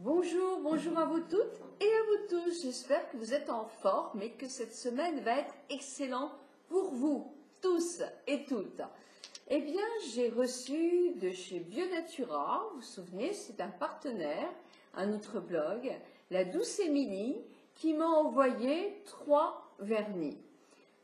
Bonjour, bonjour à vous toutes et à vous tous. J'espère que vous êtes en forme et que cette semaine va être excellente pour vous, tous et toutes. Eh bien, j'ai reçu de chez Bionatura, vous vous souvenez, c'est un partenaire, un autre blog, la douce Émilie, qui m'a envoyé 3 vernis,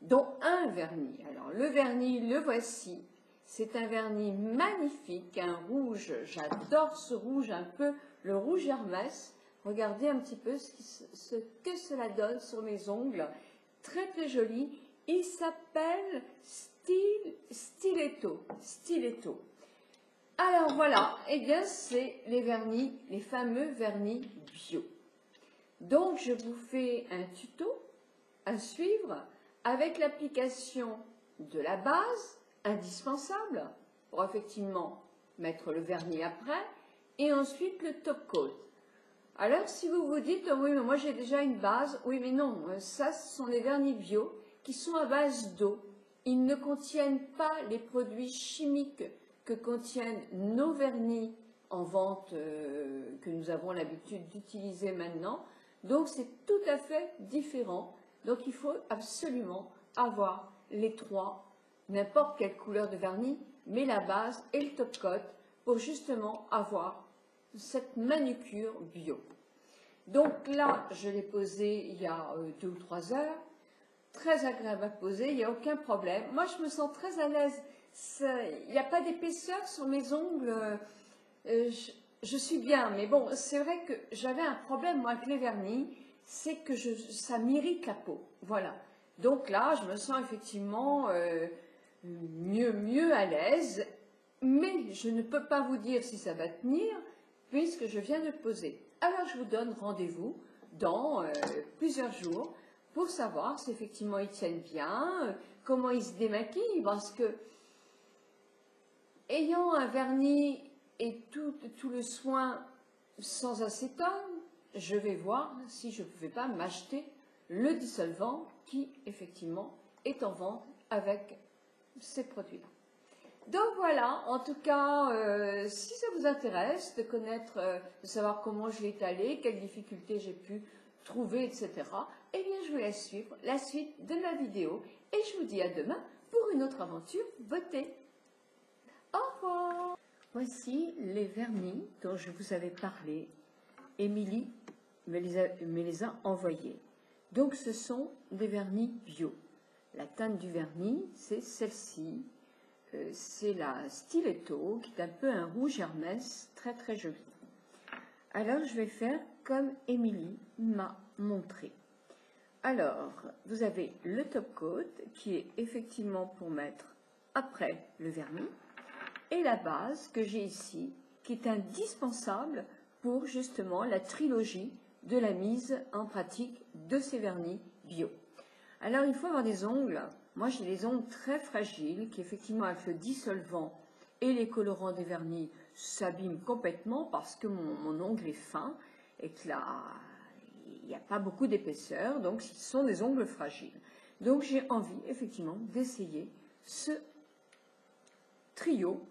dont un vernis. Alors, le vernis, le voici. C'est un vernis magnifique, un rouge. J'adore ce rouge, un peu le rouge Hermès. Regardez un petit peu ce que cela donne sur mes ongles. Très très joli. Il s'appelle Stiletto. Stiletto. Alors voilà, eh bien c'est les vernis, les fameux vernis bio. Donc je vous fais un tuto à suivre avec l'application de la base indispensable pour effectivement mettre le vernis après et ensuite le top coat. Alors si vous vous dites oh oui mais moi j'ai déjà une base, oui mais non, ça ce sont des vernis bio qui sont à base d'eau. Ils ne contiennent pas les produits chimiques que contiennent nos vernis en vente que nous avons l'habitude d'utiliser maintenant. Donc c'est tout à fait différent. Donc il faut absolument avoir les trois, n'importe quelle couleur de vernis, mais la base et le top coat pour justement avoir cette manucure bio. Donc là, je l'ai posé il y a 2 ou 3 heures, très agréable à poser, il n'y a aucun problème. Moi, je me sens très à l'aise, il n'y a pas d'épaisseur sur mes ongles, je suis bien, mais bon, c'est vrai que j'avais un problème moi avec les vernis, c'est que ça m'irrite la peau, voilà. Donc là, je me sens effectivement mieux à l'aise, mais je ne peux pas vous dire si ça va tenir, puisque je viens de poser. Alors je vous donne rendez-vous dans plusieurs jours pour savoir si effectivement ils tiennent bien, comment ils se démaquillent, parce que ayant un vernis et tout le soin sans acétone, je vais voir si je ne pouvais pas m'acheter le dissolvant qui effectivement est en vente avec ces produits-là. Donc voilà, en tout cas, si ça vous intéresse de connaître, de savoir comment je l'ai étalé, quelles difficultés j'ai pu trouver, etc., eh bien je vous laisse suivre la suite de ma vidéo et je vous dis à demain pour une autre aventure beauté. Au revoir. Voici les vernis dont je vous avais parlé. Émilie me les a envoyés. Donc ce sont des vernis bio. La teinte du vernis, c'est celle-ci. C'est la Stiletto, qui est un peu un rouge Hermès, très très joli. Alors je vais faire comme Émilie m'a montré. Alors, vous avez le top coat, qui est effectivement pour mettre après le vernis, et la base que j'ai ici, qui est indispensable pour justement la trilogie de la mise en pratique de ces vernis bio. Alors il faut avoir des ongles, moi j'ai des ongles très fragiles qui effectivement avec le dissolvant et les colorants des vernis s'abîment complètement parce que mon ongle est fin et que là il n'y a pas beaucoup d'épaisseur, donc ce sont des ongles fragiles. Donc j'ai envie effectivement d'essayer ce trio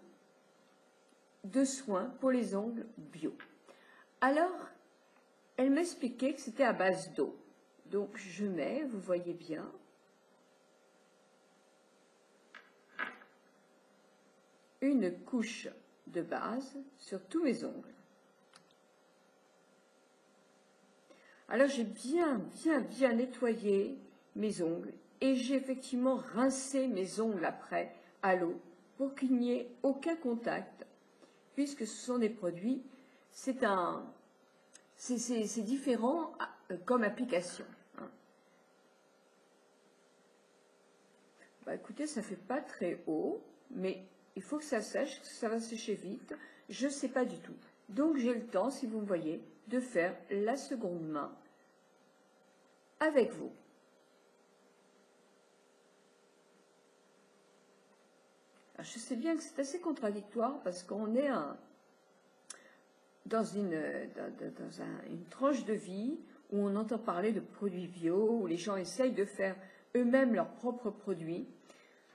de soins pour les ongles bio. Alors, elle m'expliquait que c'était à base d'eau. Donc, je mets, vous voyez bien, une couche de base sur tous mes ongles. Alors, j'ai bien nettoyé mes ongles et j'ai effectivement rincé mes ongles après à l'eau pour qu'il n'y ait aucun contact, puisque ce sont des produits, c'est différent comme application. Hein. Bah, écoutez, ça fait pas très haut, mais il faut que ça sèche, ça va sécher vite. Je ne sais pas du tout. Donc j'ai le temps, si vous me voyez, de faire la seconde main avec vous. Alors, je sais bien que c'est assez contradictoire parce qu'on est dans une tranche de vie où on entend parler de produits bio, où les gens essayent de faire eux-mêmes leurs propres produits,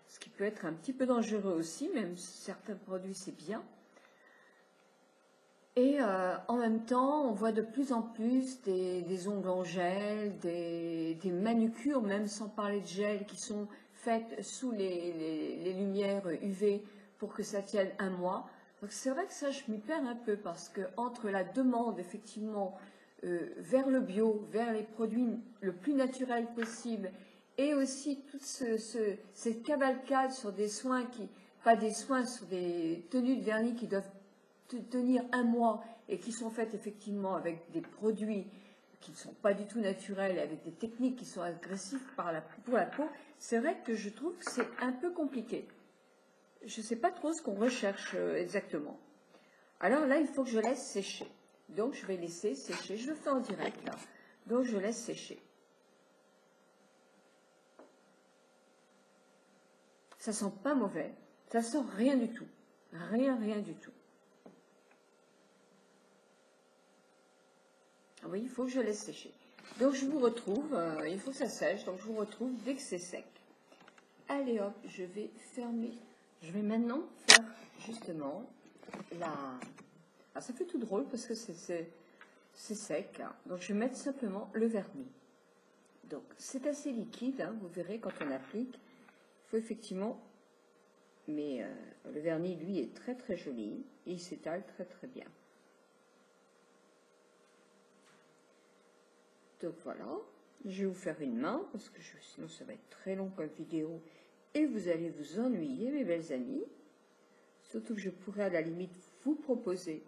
ce qui peut être un petit peu dangereux aussi, même certains produits c'est bien. Et en même temps, on voit de plus en plus des ongles en gel, des manucures, même sans parler de gel, qui sont faites sous les lumières UV pour que ça tienne un mois. Donc c'est vrai que ça, je m'y perds un peu parce que entre la demande, effectivement, vers le bio, vers les produits le plus naturels possible, et aussi toute cette cavalcade sur des soins qui, pas des soins, sur des tenues de vernis qui doivent tenir un mois et qui sont faites effectivement avec des produits qui ne sont pas du tout naturels, avec des techniques qui sont agressives pour la peau, c'est vrai que je trouve que c'est un peu compliqué. Je ne sais pas trop ce qu'on recherche exactement. Alors là, il faut que je laisse sécher. Donc je vais laisser sécher. Je le fais en direct là. Donc je laisse sécher. Ça sent pas mauvais. Ça sent rien du tout. Rien du tout. Oui, il faut que je laisse sécher. Donc je vous retrouve, il faut que ça sèche, donc je vous retrouve dès que c'est sec. Allez hop, je vais fermer. Je vais maintenant faire justement la... Ah, ça fait tout drôle parce que c'est sec. Hein. Donc je vais mettre simplement le vernis. Donc c'est assez liquide, hein, vous verrez quand on applique. Il faut effectivement... Mais le vernis, lui, est très très joli. Et il s'étale très très bien. Donc voilà, je vais vous faire une main parce que sinon ça va être très long comme vidéo et vous allez vous ennuyer mes belles amies. Surtout que je pourrais à la limite vous proposer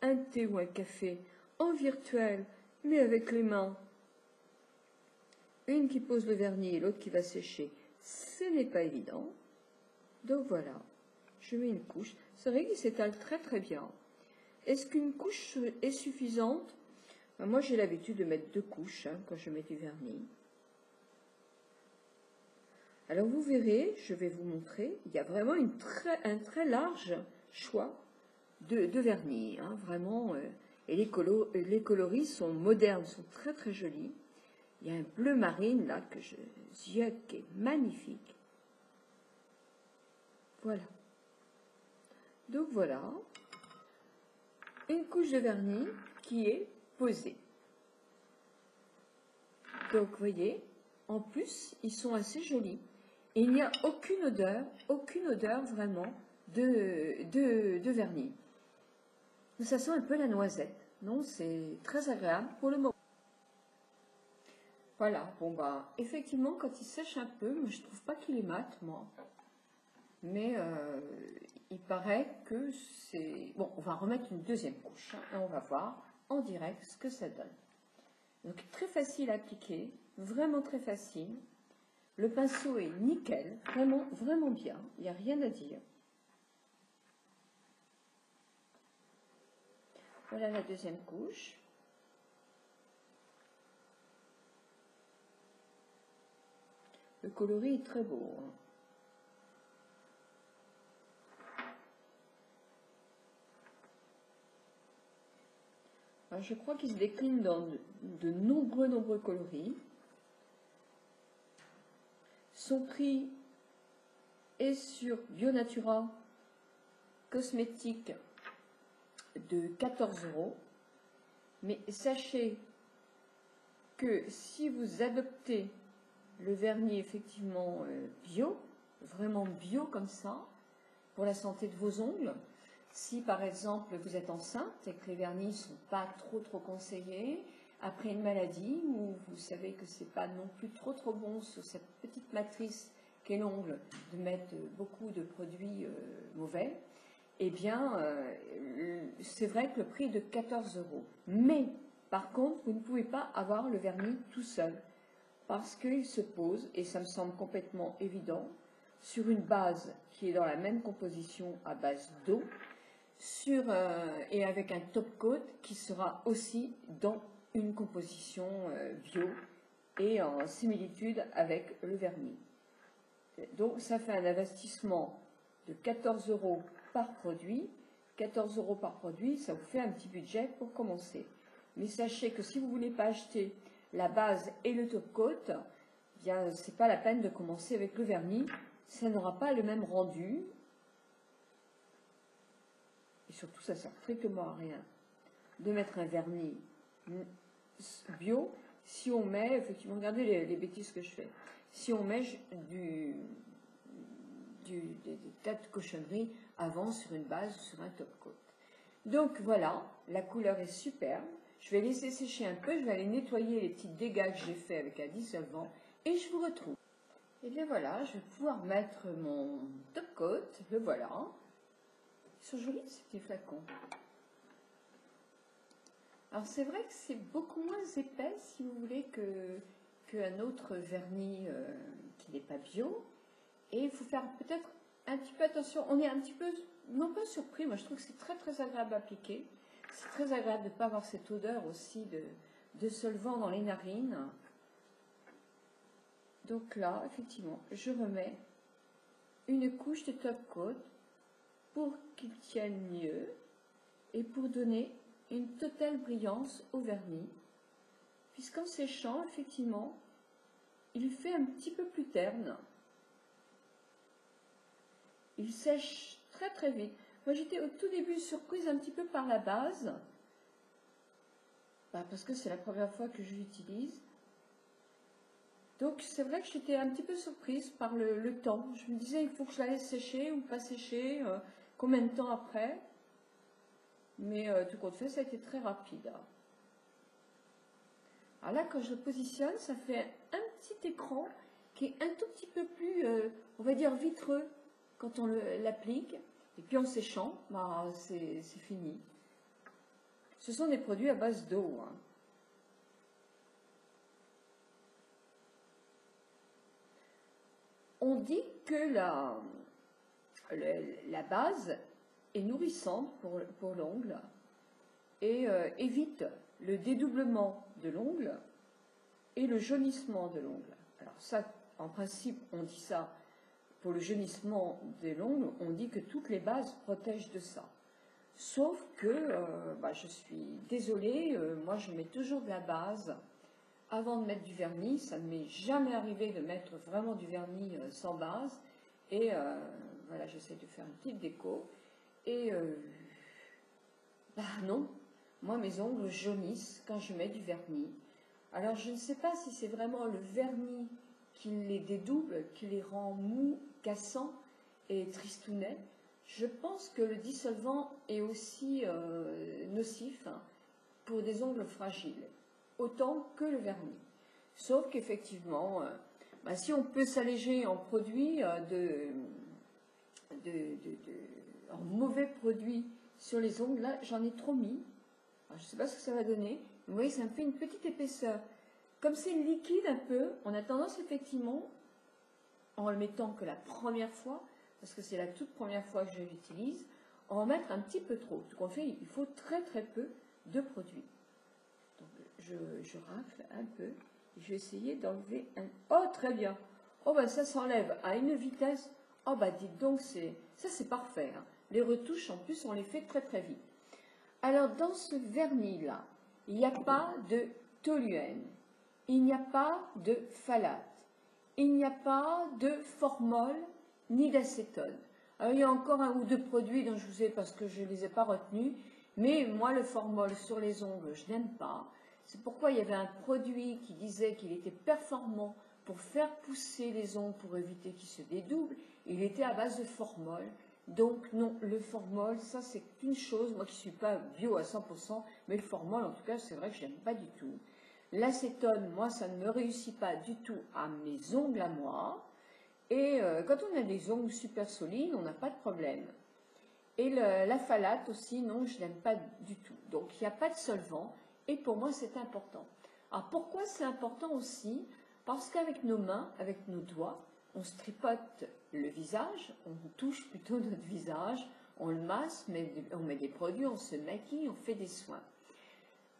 un thé ou un café en virtuel mais avec les mains. Une qui pose le vernis et l'autre qui va sécher, ce n'est pas évident. Donc voilà, je mets une couche. C'est vrai qu'il s'étale très très bien. Est-ce qu'une couche est suffisante? Moi, j'ai l'habitude de mettre 2 couches hein, quand je mets du vernis. Alors, vous verrez, je vais vous montrer, il y a vraiment un très large choix de vernis. Hein, vraiment, et les coloris sont modernes, sont très très jolis. Il y a un bleu marine là que je ziote qui est magnifique. Voilà. Donc voilà, une couche de vernis qui est posée. Donc, vous voyez, en plus, ils sont assez jolis. Et il n'y a aucune odeur vraiment de vernis. Ça sent un peu la noisette. Non, c'est très agréable pour le moment. Voilà, bon bah, effectivement, quand il sèche un peu, je ne trouve pas qu'il est mat, moi. Mais il paraît que c'est... Bon, on va remettre une deuxième couche hein, et on va voir en direct ce que ça donne. Donc très facile à appliquer, vraiment très facile. Le pinceau est nickel, vraiment, vraiment bien, il n'y a rien à dire. Voilà la deuxième couche. Le coloris est très beau. Hein. Alors, je crois qu'il se décline dans de nombreux coloris. Son prix est sur Bionatura Cosmétique de 14 €. Mais sachez que si vous adoptez le vernis effectivement bio, vraiment bio comme ça, pour la santé de vos ongles, si par exemple vous êtes enceinte et que les vernis ne sont pas trop conseillés, après une maladie où vous savez que c'est pas non plus trop bon sur cette petite matrice qu'est l'ongle de mettre beaucoup de produits mauvais, eh bien c'est vrai que le prix est de 14 €. Mais par contre, vous ne pouvez pas avoir le vernis tout seul parce qu'il se pose, et ça me semble complètement évident, sur une base qui est dans la même composition à base d'eau, et avec un top coat qui sera aussi dans une composition bio et en similitude avec le vernis. Donc ça fait un investissement de 14 € par produit. 14 € par produit, ça vous fait un petit budget pour commencer. Mais sachez que si vous ne voulez pas acheter la base et le top coat, bien c'est pas la peine de commencer avec le vernis, ça n'aura pas le même rendu. Et surtout, ça sert strictement à rien. de mettre un vernis bio si on met, effectivement, regardez les bêtises que je fais, si on met des tas de cochonneries avant sur une base ou sur un top coat. Donc voilà, la couleur est superbe. Je vais laisser sécher un peu, je vais aller nettoyer les petits dégâts que j'ai fait avec un dissolvant et je vous retrouve. Et bien voilà, je vais pouvoir mettre mon top coat, le voilà. Ils sont jolis ces petits flacons. Alors c'est vrai que c'est beaucoup moins épais, si vous voulez, qu'un autre vernis qui n'est pas bio. Et il faut faire peut-être un petit peu attention. On est un petit peu, non pas surpris, moi je trouve que c'est très très agréable à appliquer. C'est très agréable de ne pas avoir cette odeur aussi de solvant dans les narines. Donc là, effectivement, je remets une couche de top coat pour qu'il tienne mieux et pour donner une totale brillance au vernis. Puisqu'en séchant, effectivement, il fait un petit peu plus terne. Il sèche très très vite. Moi j'étais au tout début surprise un petit peu par la base, parce que c'est la première fois que je l'utilise. Donc c'est vrai que j'étais un petit peu surprise par le temps. Je me disais il faut que je la laisse sécher ou pas sécher, combien de temps après. Mais tout compte fait, ça a été très rapide. Alors là, quand je le positionne, ça fait un petit écran qui est un tout petit peu plus, on va dire, vitreux quand on l'applique. Et puis en séchant, c'est fini. Ce sont des produits à base d'eau. Hein. On dit que la base est nourrissante pour l'ongle et évite le dédoublement de l'ongle et le jaunissement de l'ongle. Alors ça, en principe, on dit ça pour le jaunissement de l'ongle, on dit que toutes les bases protègent de ça. Sauf que, je suis désolée, moi je mets toujours de la base avant de mettre du vernis. Ça ne m'est jamais arrivé de mettre vraiment du vernis sans base. Et voilà, j'essaie de faire une petite déco. Et non, moi mes ongles jaunissent quand je mets du vernis. Alors je ne sais pas si c'est vraiment le vernis qui les dédouble, qui les rend mous, cassants et tristounets. Je pense que le dissolvant est aussi nocif pour des ongles fragiles, autant que le vernis. Sauf qu'effectivement, si on peut s'alléger en produits en mauvais produits sur les ongles, là j'en ai trop mis. Alors, je ne sais pas ce que ça va donner. Vous voyez, ça me fait une petite épaisseur. Comme c'est liquide un peu, on a tendance effectivement, en le mettant que la première fois, parce que c'est la toute première fois que je l'utilise, à en mettre un petit peu trop. Tout compte fait, il faut très très peu de produits. Donc je rafle un peu. Je vais essayer d'enlever un... Oh, très bien. Oh, ça s'enlève à une vitesse. Oh, dites donc, ça c'est parfait. Hein. Les retouches, en plus, on les fait très très vite. Alors, dans ce vernis-là, il n'y a pas de toluène. Il n'y a pas de phthalate, il n'y a pas de formol ni d'acétone. Alors il y a encore un ou deux produits dont je vous ai, parce que je ne les ai pas retenus, mais moi le formol sur les ongles, je n'aime pas. C'est pourquoi il y avait un produit qui disait qu'il était performant pour faire pousser les ongles pour éviter qu'ils se dédoublent. Il était à base de formol. Donc non, le formol, ça c'est une chose, moi qui ne suis pas bio à 100%, mais le formol en tout cas c'est vrai que je n'aime pas du tout. L'acétone, moi, ça ne me réussit pas du tout à mes ongles à moi. Et quand on a des ongles super solides, on n'a pas de problème. Et la phthalate aussi, non, je n'aime pas du tout. Donc, il n'y a pas de solvant. Et pour moi, c'est important. Alors, pourquoi c'est important aussi? Parce qu'avec nos mains, avec nos doigts, on se tripote le visage, on touche plutôt notre visage, on le masse, on met des produits, on se maquille, on fait des soins.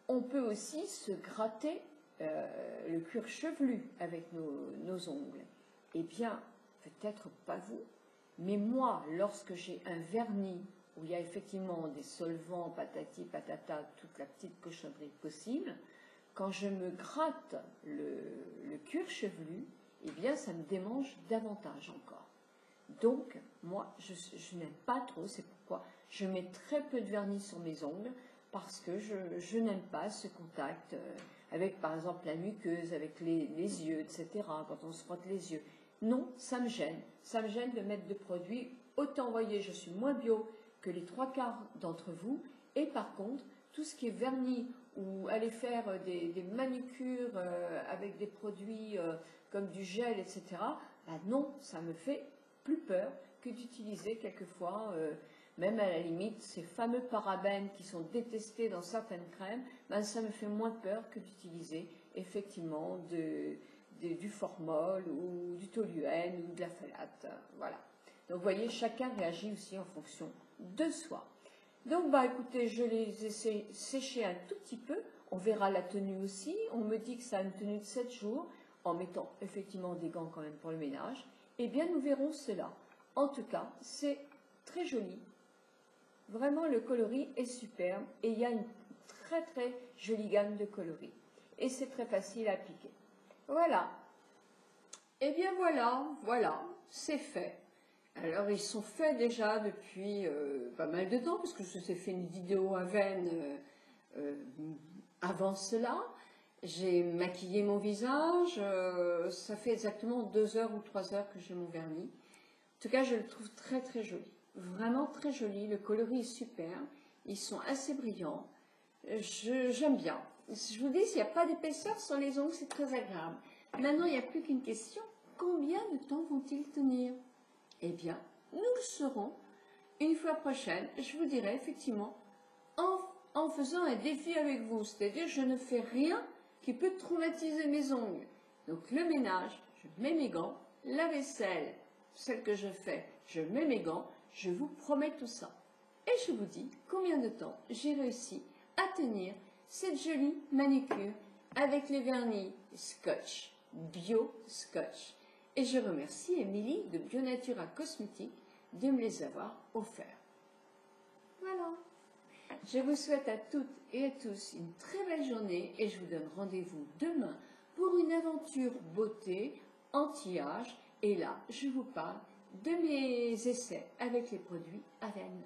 On peut aussi se gratter le cuir chevelu avec nos ongles. Eh bien, peut-être pas vous, mais moi, lorsque j'ai un vernis où il y a effectivement des solvants, patati, patata, toute la petite cochonnerie possible, quand je me gratte le cuir chevelu, eh bien, ça me démange davantage encore. Donc, moi, je n'aime pas trop, c'est pourquoi je mets très peu de vernis sur mes ongles. parce que je n'aime pas ce contact avec, par exemple, la muqueuse, avec les yeux, etc., quand on se frotte les yeux. Non, ça me gêne. Ça me gêne de mettre de produits. Autant, vous voyez, je suis moins bio que les 3/4 d'entre vous. Et par contre, tout ce qui est vernis ou aller faire des manucures avec des produits comme du gel, etc., bah non, ça me fait plus peur que d'utiliser quelquefois, même à la limite, ces fameux parabènes qui sont détestés dans certaines crèmes, bah ça me fait moins peur que d'utiliser effectivement du formol ou du toluène ou de la phthalate. Voilà. Donc vous voyez, chacun réagit aussi en fonction de soi. Donc, bah, écoutez, je les ai séchés un tout petit peu. On verra la tenue aussi. On me dit que ça a une tenue de 7 jours, en mettant effectivement des gants quand même pour le ménage. Eh bien, nous verrons cela. En tout cas, c'est très joli. Vraiment, le coloris est superbe et il y a une très très jolie gamme de coloris. Et c'est très facile à appliquer. Voilà. Eh bien, voilà, c'est fait. Alors, ils sont faits déjà depuis pas mal de temps, parce que je vous ai fait une vidéo à veine avant cela. J'ai maquillé mon visage, ça fait exactement 2 heures ou 3 heures que j'ai mon vernis. En tout cas, je le trouve très très joli, vraiment très joli. Le coloris est super, ils sont assez brillants, j'aime bien. Je vous dis, s'il n'y a pas d'épaisseur sur les ongles, c'est très agréable. Maintenant, il n'y a plus qu'une question, combien de temps vont-ils tenir ? Eh bien, nous le saurons une fois prochaine. Je vous dirai effectivement en faisant un défi avec vous. C'est-à-dire, je ne fais rien qui peut traumatiser mes ongles. Donc, le ménage, je mets mes gants. La vaisselle, celle que je fais, je mets mes gants. Je vous promets tout ça. Et je vous dis combien de temps j'ai réussi à tenir cette jolie manucure avec les vernis Scotch, Bio Scotch. Et je remercie Émilie de Bionatura Cosmétiques de me les avoir offerts. Voilà. Je vous souhaite à toutes et à tous une très belle journée et je vous donne rendez-vous demain pour une aventure beauté, anti-âge. Et là, je vous parle de mes essais avec les produits Aven.